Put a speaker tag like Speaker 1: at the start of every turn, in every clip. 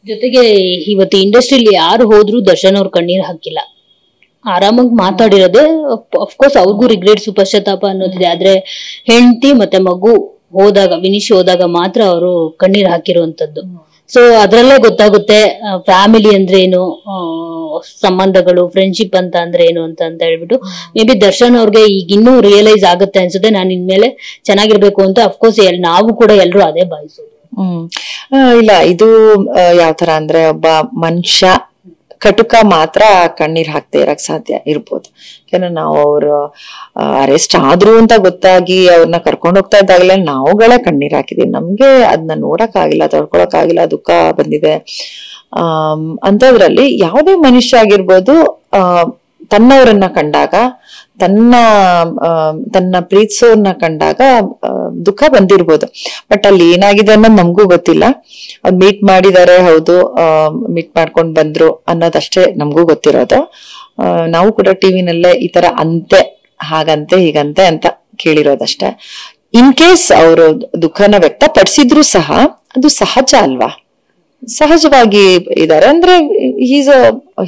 Speaker 1: ಜೊತೆಗೆ ಇವತ್ತು ಇಂಡಸ್ಟ್ರಿಲಿ ಯಾರು ಹೋದ್ರು ದರ್ಶನ್ ಅವ್ರ ಕಣ್ಣೀರ್ ಹಾಕಿಲ್ಲ, ಆರಾಮಾಗಿ ಮಾತಾಡಿರೋದೆ. ಅಫ್ಕೋರ್ಸ್ ಅವ್ರಿಗೂ ರಿಗ್ರೆಟ್ಸ್, ಪಶ್ಚಾತ್ತಾಪ ಅನ್ನೋದಿದೆ. ಆದ್ರೆ ಹೆಂಡತಿ ಮತ್ತೆ ಮಗು ಹೋದಾಗ, ವಿನಿಶ್ ಹೋದಾಗ ಮಾತ್ರ ಅವರು ಕಣ್ಣೀರ್ ಹಾಕಿರುವಂತದ್ದು. ಸೊ ಅದ್ರಲ್ಲೇ ಗೊತ್ತಾಗುತ್ತೆ ಫ್ಯಾಮಿಲಿ ಅಂದ್ರೆ ಏನು, ಸಂಬಂಧಗಳು, ಫ್ರೆಂಡ್ಶಿಪ್ ಅಂತ ಅಂದ್ರೆ ಏನು ಅಂತ ಹೇಳ್ಬಿಟ್ಟು. ಮೇ ಬಿ ದರ್ಶನ್ ಅವ್ರಿಗೆ ಈಗ ಇನ್ನೂ ರಿಯಲೈಸ್ ಆಗುತ್ತೆ ಅನ್ಸುತ್ತೆ, ನಾನು ಇನ್ಮೇಲೆ ಚೆನ್ನಾಗಿರ್ಬೇಕು ಅಂತ. ಅಫ್ಕೋರ್ಸ್ ನಾವು ಕೂಡ ಎಲ್ರು ಅದೇ ಬಯಸೋದು.
Speaker 2: ಇಲ್ಲ, ಇದು ಯಾವ ತರ ಅಂದ್ರೆ ಒಬ್ಬ ಮನುಷ್ಯ ಕಟುಕ ಮಾತ್ರ ಕಣ್ಣೀರ್ ಹಾಕ್ದೇ ಇರಕ್ ಸಾಧ್ಯ ಇರ್ಬೋದು. ಯಾಕಂದ್ರೆ ನಾವು ಅವ್ರು ಅರೆಸ್ಟ್ ಆದ್ರು ಅಂತ ಗೊತ್ತಾಗಿ ಅವ್ರನ್ನ ಕರ್ಕೊಂಡ್ ಹೋಗ್ತಾ ಇದ್ದಾಗಲೇ ನಾವುಗಳೇ ಕಣ್ಣೀರ್ ಹಾಕಿದೀವಿ. ನಮ್ಗೆ ಅದನ್ನ ನೋಡಕ್ ಆಗಿಲ್ಲ, ತಡ್ಕೊಳಕ್ ಆಗಿಲ್ಲ, ದುಃಖ ಬಂದಿದೆ. ಅಂತದ್ರಲ್ಲಿ ಯಾವುದೇ ಮನುಷ್ಯ ಆಗಿರ್ಬೋದು, ತನ್ನವರನ್ನ ಕಂಡಾಗ, ತನ್ನ ಪ್ರೀತಿಸೋರ್ನ ಕಂಡಾಗ ದುಃಖ ಬಂದಿರ್ಬೋದು. ಬಟ್ ಅಲ್ಲಿ ಏನಾಗಿದೆ ಅನ್ನೋದು ನಮಗೂ ಗೊತ್ತಿಲ್ಲ. ಅವ್ರು ಮೀಟ್ ಮಾಡಿದಾರೆ, ಹೌದು, ಮೀಟ್ ಮಾಡ್ಕೊಂಡ್ ಬಂದ್ರು ಅನ್ನೋದಷ್ಟೇ ನಮಗೂ ಗೊತ್ತಿರೋದು. ನಾವು ಕೂಡ ಟಿವಿನಲ್ಲೇ ಈ ತರ ಅಂತೆ, ಹಾಗಂತೆ, ಹೀಗಂತೆ ಅಂತ ಕೇಳಿರೋದಷ್ಟೇ. ಇನ್ ಕೇಸ್ ಅವರು ದುಃಖನ ವ್ಯಕ್ತಪಡಿಸಿದ್ರು ಸಹ ಅದು ಸಹಜ ಅಲ್ವಾ, ಸಹಜವಾಗಿ ಇದಾರೆ. ಅಂದ್ರೆ ಈಸ್ ಅ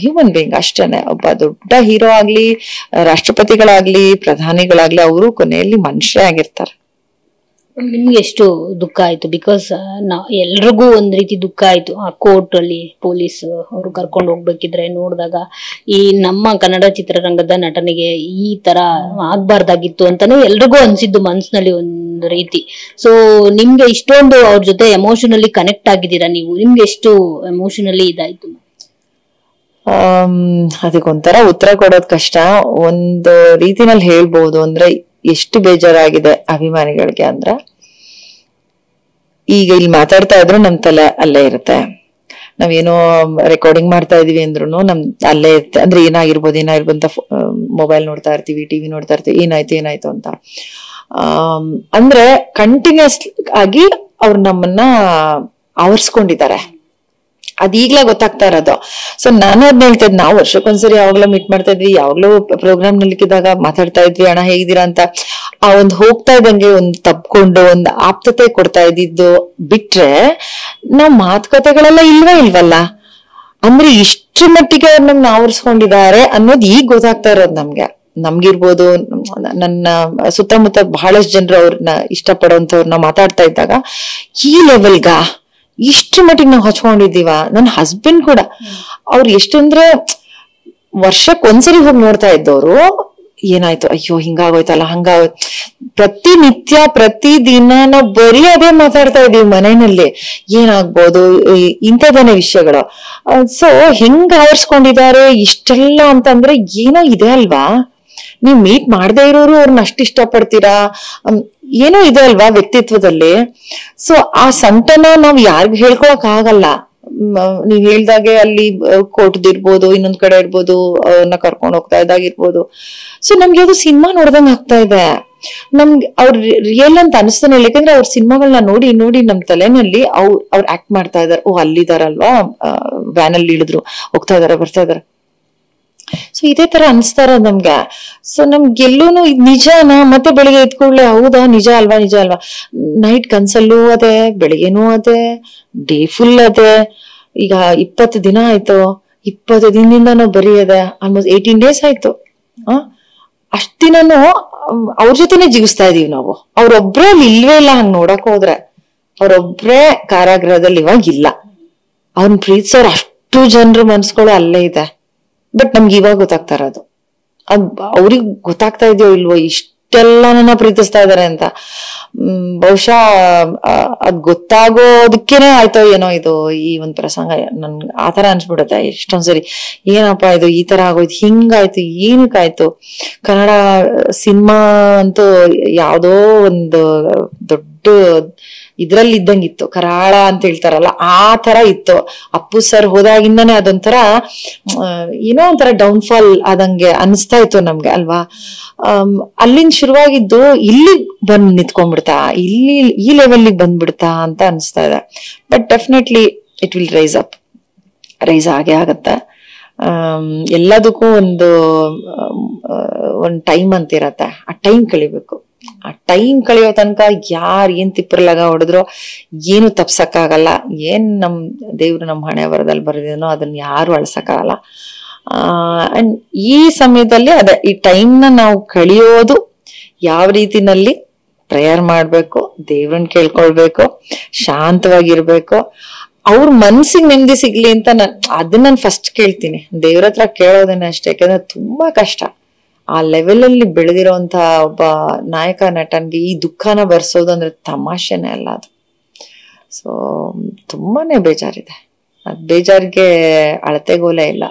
Speaker 2: ಹ್ಯೂಮನ್ ಬೀಯಿಂಗ್ ಅಷ್ಟೇನೆ. ಒಬ್ಬ ದೊಡ್ಡ ಹೀರೋ ಆಗ್ಲಿ, ರಾಷ್ಟ್ರಪತಿಗಳಾಗ್ಲಿ, ಪ್ರಧಾನಿಗಳಾಗ್ಲಿ, ಅವರು ಕೊನೆಯಲ್ಲಿ ಮನುಷ್ಯರೇ ಆಗಿರ್ತಾರೆ.
Speaker 1: ನಿಮ್ಗೆ ಎಷ್ಟು ದುಃಖ ಆಯ್ತು? ಬಿಕಾಸ್ ಎಲ್ರಿಗೂ ಒಂದ್ ರೀತಿ ದುಃಖ ಆಯ್ತು. ಆ ಕೋರ್ಟ್ ಅಲ್ಲಿ ಪೊಲೀಸ್ ಅವರು ಕರ್ಕೊಂಡು ಹೋಗ್ಬೇಕಿದ್ರೆ ನೋಡಿದಾಗ ಈ ನಮ್ಮ ಕನ್ನಡ ಚಿತ್ರರಂಗದ ನಟನೆಗೆ ಈ ತರ ಆಗ್ಬಾರ್ದಾಗಿತ್ತು ಅಂತಾನೆ ಎಲ್ರಿಗೂ ಅನ್ಸಿದ್ದು ಮನ್ಸಿನಲ್ಲಿ ಒಂದು ರೀತಿ. ಸೊ ನಿಮ್ಗೆ ಇಷ್ಟೊಂದು ಅವ್ರ ಜೊತೆ ಎಮೋಷನಲಿ ಕನೆಕ್ಟ್ ಆಗಿದ್ದೀರಾ ನೀವು, ನಿಮ್ಗೆ ಎಷ್ಟು ಎಮೋಷನಲಿ ಇದಾಯ್ತು?
Speaker 2: ಅದಕ್ಕೊಂಥರ ಉತ್ತರ ಕೊಡೋದ್ ಕಷ್ಟ. ಒಂದು ರೀತಿನಲ್ಲಿ ಹೇಳ್ಬಹುದು ಅಂದ್ರೆ ಎಷ್ಟು ಬೇಜಾರಾಗಿದೆ ಅಭಿಮಾನಿಗಳಿಗೆ ಅಂದ್ರೆ, ಈಗ ಇಲ್ಲಿ ಮಾತಾಡ್ತಾ ಇದ್ರು ನಮ್ ತಲೆ ಅಲ್ಲೇ ಇರುತ್ತೆ, ನಾವೇನೋ ರೆಕಾರ್ಡಿಂಗ್ ಮಾಡ್ತಾ ಇದೀವಿ ಅಂದ್ರು ನಮ್ ಅಲ್ಲೇ ಇರುತ್ತೆ. ಅಂದ್ರೆ ಏನಾಗಿರ್ಬೋದು ಅಂತ ಮೊಬೈಲ್ ನೋಡ್ತಾ ಇರ್ತೀವಿ, ಟಿವಿ ನೋಡ್ತಾ ಇರ್ತೀವಿ, ಏನಾಯ್ತು ಅಂತ. ಅಂದ್ರೆ ಕಂಟಿನ್ಯೂಸ್ ಆಗಿ ಅವ್ರು ನಮ್ಮನ್ನ ಆವರ್ಸ್ಕೊಂಡಿದ್ದಾರೆ. ಅದೀಗ್ಲೇ ಗೊತ್ತಾಗ್ತಾ ಇರೋದು. ಸೊ ನಾನು ಅದ್ನ ಹೇಳ್ತಾ ಇದ್, ನಾವು ವರ್ಷಕ್ಕೊಂದ್ಸರಿ ಯಾವಾಗ್ಲೂ ಮೀಟ್ ಮಾಡ್ತಾ ಇದ್ವಿ, ಯಾವಾಗ್ಲೂ ಪ್ರೋಗ್ರಾಮ್ ನಲ್ಲಿಕ್ಕಿದಾಗ ಮಾತಾಡ್ತಾ ಇದ್ವಿ, ಅಣ್ಣ ಹೇಗಿದ್ದೀರಾ ಅಂತ. ಆ ಒಂದ್ ಹೋಗ್ತಾ ಇದ್ದಂಗೆ ಒಂದ್ ತಪ್ಕೊಂಡು ಒಂದ್ ಆಪ್ತತೆ ಕೊಡ್ತಾ ಇದ್ದಿದ್ದು ಬಿಟ್ರೆ ನಾವ್ ಮಾತುಕತೆಗಳೆಲ್ಲ ಇಲ್ವಲ್ಲ. ಅಂದ್ರೆ ಇಷ್ಟು ಮಟ್ಟಿಗೆ ಅವ್ರು ನಮ್ನ ಆವರಿಸ್ಕೊಂಡಿದ್ದಾರೆ ಅನ್ನೋದು ಈಗ ಗೊತ್ತಾಗ್ತಾ ಇರೋದು ನಮ್ಗಿರ್ಬೋದು. ನನ್ನ ಸುತ್ತಮುತ್ತ ಬಹಳಷ್ಟು ಜನರು ಅವ್ರನ್ನ ಇಷ್ಟಪಡೋಂಥವ್ರನ್ನ ಮಾತಾಡ್ತಾ ಇದ್ದಾಗ ಈ ಲೆವೆಲ್ಗ ಇಷ್ಟು ಮಟ್ಟಿಗೆ ನಾವು ಹಚ್ಕೊಂಡಿದೀವ. ನನ್ನ ಹಸ್ಬೆಂಡ್ ಕೂಡ ಅವ್ರು ಎಷ್ಟಂದ್ರೆ ವರ್ಷಕ್ ಒಂದ್ಸರಿ ಹೋಗಿ ನೋಡ್ತಾ ಇದ್ದವ್ರು, ಏನಾಯ್ತು, ಅಯ್ಯೋ ಹಿಂಗಾಗೋಯ್ತಲ್ಲ, ಹಂಗಾಗೋಯ್ತು. ಪ್ರತಿನಿತ್ಯ ಪ್ರತಿದಿನ ನಾವು ಬರೀ ಅದೇ ಮಾತಾಡ್ತಾ ಇದೀವಿ ಮನೆಯಲ್ಲಿ, ಏನಾಗ್ಬೋದು ಇಂಥದನ್ನೇ ವಿಷಯಗಳು. ಸೊ ಹೆಂಗ್ ಆವರ್ಸ್ಕೊಂಡಿದ್ದಾರೆ ಇಷ್ಟೆಲ್ಲ ಅಂತಂದ್ರೆ ಏನೋ ಇದೆ ಅಲ್ವಾ. ನೀವ್ ಮೀಟ್ ಮಾಡದೇ ಇರೋರು ಅವ್ರನ್ನ ಅಷ್ಟು ಇಷ್ಟ ಪಡ್ತೀರಾ, ಏನೋ ಇದೆ ಅಲ್ವಾ ವ್ಯಕ್ತಿತ್ವದಲ್ಲಿ. ಸೊ ಆ ಸಂಕಟನ ನಾವ್ ಯಾರಿಗೂ ಹೇಳ್ಕೊಳಕ್ ಆಗಲ್ಲ. ನೀವ್ ಹೇಳ್ದಾಗೆ ಅಲ್ಲಿ ಕೋರ್ಟ್ದಿರ್ಬೋದು, ಇನ್ನೊಂದ್ ಕಡೆ ಇರ್ಬೋದು, ಅವ್ರನ್ನ ಕರ್ಕೊಂಡ್ ಹೋಗ್ತಾ ಇದ್ದಾಗಿರ್ಬೋದು. ಸೊ ನಮ್ಗೆ ಅದು ಸಿನಿಮಾ ನೋಡ್ದಂಗ್ ಆಗ್ತಾ ಇದೆ. ನಮ್ಗೆ ಅವ್ರ ರಿಯಲ್ ಅಂತ ಅನಿಸ್ತಾನೆ ಇಲ್ಲ. ಯಾಕಂದ್ರೆ ಅವ್ರ ಸಿನಿಮಾಗಳನ್ನ ನೋಡಿ ನಮ್ ತಲೆನಲ್ಲಿ ಅವ್ರು ಆಕ್ಟ್ ಮಾಡ್ತಾ ಇದಾರೆ. ಓ ಅಲ್ಲಿದಾರಲ್ವಾ, ವ್ಯಾನ್ ಅಲ್ಲಿ ಇಳಿದ್ರು, ಹೋಗ್ತಾ ಇದಾರೆ, ಬರ್ತಾ ಇದಾರೆ. ಸೊ ಇದೇ ತರ ಅನ್ಸ್ತಾರ ನಮ್ಗೆ. ಸೊ ನಮ್ಗೆಲ್ಲೂನು ಇದ್ ನಿಜಾನ, ಮತ್ತೆ ಬೆಳಿಗ್ಗೆ ಎತ್ಕೊಳ್ಳೆ ಹೌದಾ, ನಿಜ ಅಲ್ವಾ. ನೈಟ್ ಕನ್ಸಲ್ಲೂ ಅದೇ, ಬೆಳಿಗ್ಗೆನೂ ಅದೇ, ಡೇ ಫುಲ್ ಅದೇ. ಈಗ 20 ದಿನ ಆಯ್ತು, 20 ದಿನದಿಂದ ನಾವು ಬರೀ ಅದೇ, ಆಲ್ಮೋಸ್ಟ್ 18 days ಆಯ್ತು. ಅಷ್ಟ್ ದಿನನು ಅವ್ರ ಜೊತೆನೆ ಜೀವಿಸ್ತಾ ಇದೀವಿ ನಾವು. ಅವ್ರೊಬ್ರೇ ಅಲ್ಲಿ ಇಲ್ವೇ ಇಲ್ಲ. ಹಂಗ್ ನೋಡಕ್ ಹೋದ್ರೆ ಅವ್ರೊಬ್ರೇ ಕಾರಾಗೃಹದಲ್ಲಿ ಇವಾಗ ಇಲ್ಲ. ಅವ್ರನ್ನ ಪ್ರೀತಿಸೋರ್ ಅಷ್ಟು ಜನರ ಮನ್ಸ್ಗಳು ಅಲ್ಲೇ ಇದೆ. ಬಟ್ ನಮ್ಗೆ ಇವಾಗ ಗೊತ್ತಾಗ್ತಾ ಇರೋದು, ಅವ್ರಿಗೆ ಗೊತ್ತಾಗ್ತಾ ಇದೆಯೋ ಇಲ್ವೋ ಇಷ್ಟೆಲ್ಲ ನನ್ನ ಪ್ರೀತಿಸ್ತಾ ಇದಾರೆ ಅಂತ. ಬಹುಶಃ ಅದ್ ಗೊತ್ತಾಗೋದಕ್ಕೇನೆ ಆಯ್ತೋ ಏನೋ ಇದು ಈ ಒಂದ್ ಪ್ರಸಂಗ. ನನ್ಗೆ ಆತರ ಅನ್ಸ್ಬಿಡುತ್ತೆ ಎಷ್ಟೊಂದ್ಸರಿ, ಏನಪ್ಪಾ ಇದು ಈ ತರ ಆಗೋಯ್ತು, ಹಿಂಗಾಯ್ತು, ಏನಕ್ಕಾಯ್ತು. ಕನ್ನಡ ಸಿನಿಮಾ ಅಂತೂ ಯಾವ್ದೋ ಒಂದು ದೊಡ್ಡ ಇದ್ರಲ್ಲಿ ಇದ್ದಂಗಿತ್ತು, ಕರಾಳ ಅಂತ ಹೇಳ್ತಾರಲ್ಲ ಆ ತರ ಇತ್ತು. ಅಪ್ಪು ಸರ್ ಹೋದಾಗಿಂದಾನೆ ಅದೊಂಥರ ಏನೋ ಒಂಥರ ಡೌನ್ಫಾಲ್ ಆದಂಗೆ ಅನಿಸ್ತಾ ಇತ್ತು ನಮ್ಗೆ ಅಲ್ವಾ. ಅಲ್ಲಿಂದ ಶುರುವಾಗಿದ್ದು ಇಲ್ಲಿ ಬಂದ್ ನಿಂತ್ಕೊಂಡ್ಬಿಡ್ತಾ, ಇಲ್ಲಿ ಈ ಲೆವೆಲ್ಗೆ ಬಂದ್ಬಿಡ್ತಾ ಅಂತ ಅನಿಸ್ತಾ ಇದೆ. But definitely it will rise ಆಗೇ ಆಗತ್ತೆ. ಎಲ್ಲದಕ್ಕೂ ಒಂದು ಟೈಮ್ ಅಂತ ಇರತ್ತೆ, ಆ ಟೈಮ್ ಕಳಿಬೇಕು. ಆ ಟೈಮ್ ಕಳೆಯೋ ತನಕ ಯಾರು ಏನ್ ತಿಪ್ಪರ್ಲಾಗ ಹೊಡೆದ್ರೋ ಏನು ತಪ್ಸಕ್ಕಾಗಲ್ಲ. ಏನ್ ನಮ್ ದೇವ್ರು ನಮ್ ಹಣೆ ಬರದಲ್ಲಿ ಬರೆದೇನೋ ಅದನ್ನ ಯಾರು ಅಳ್ಸಕ್ಕಾಗಲ್ಲ. ಅಂಡ್ ಈ ಸಮಯದಲ್ಲಿ ಅದೇ ಈ ಟೈಮ್ನ ನಾವು ಕಳಿಯೋದು ಯಾವ ರೀತಿನಲ್ಲಿ ಪ್ರೇಯರ್ ಮಾಡ್ಬೇಕು, ದೇವ್ರನ್ನ ಕೇಳ್ಕೊಳ್ಬೇಕು, ಶಾಂತವಾಗಿರ್ಬೇಕು, ಅವ್ರ ಮನ್ಸಿಗೆ ನೆಮ್ಮದಿ ಸಿಗ್ಲಿ ಅಂತ ಅದನ್ನ ಫಸ್ಟ್ ಕೇಳ್ತೀನಿ. ದೇವ್ರ ಹತ್ರ ಕೇಳೋದನ್ನ ಅಷ್ಟೇ. ಯಾಕಂದ್ರೆ ತುಂಬಾ ಕಷ್ಟ. ಆ ಲೆವೆಲ್ ಅಲ್ಲಿ ಬೆಳೆದಿರೋಂತ ಒಬ್ಬ ನಾಯಕ ನಟನ್ಗೆ ಈ ದುಃಖನ ಬರ್ಸೋದು ಅಂದ್ರೆ ತಮಾಷೆನೇ ಅಲ್ಲ ಅದು. ಸೊ ತುಂಬಾನೇ ಬೇಜಾರಿದೆ. ಅದ್ ಬೇಜಾರಿಗೆ ಅಳತೆಗೋಲೆ ಇಲ್ಲ.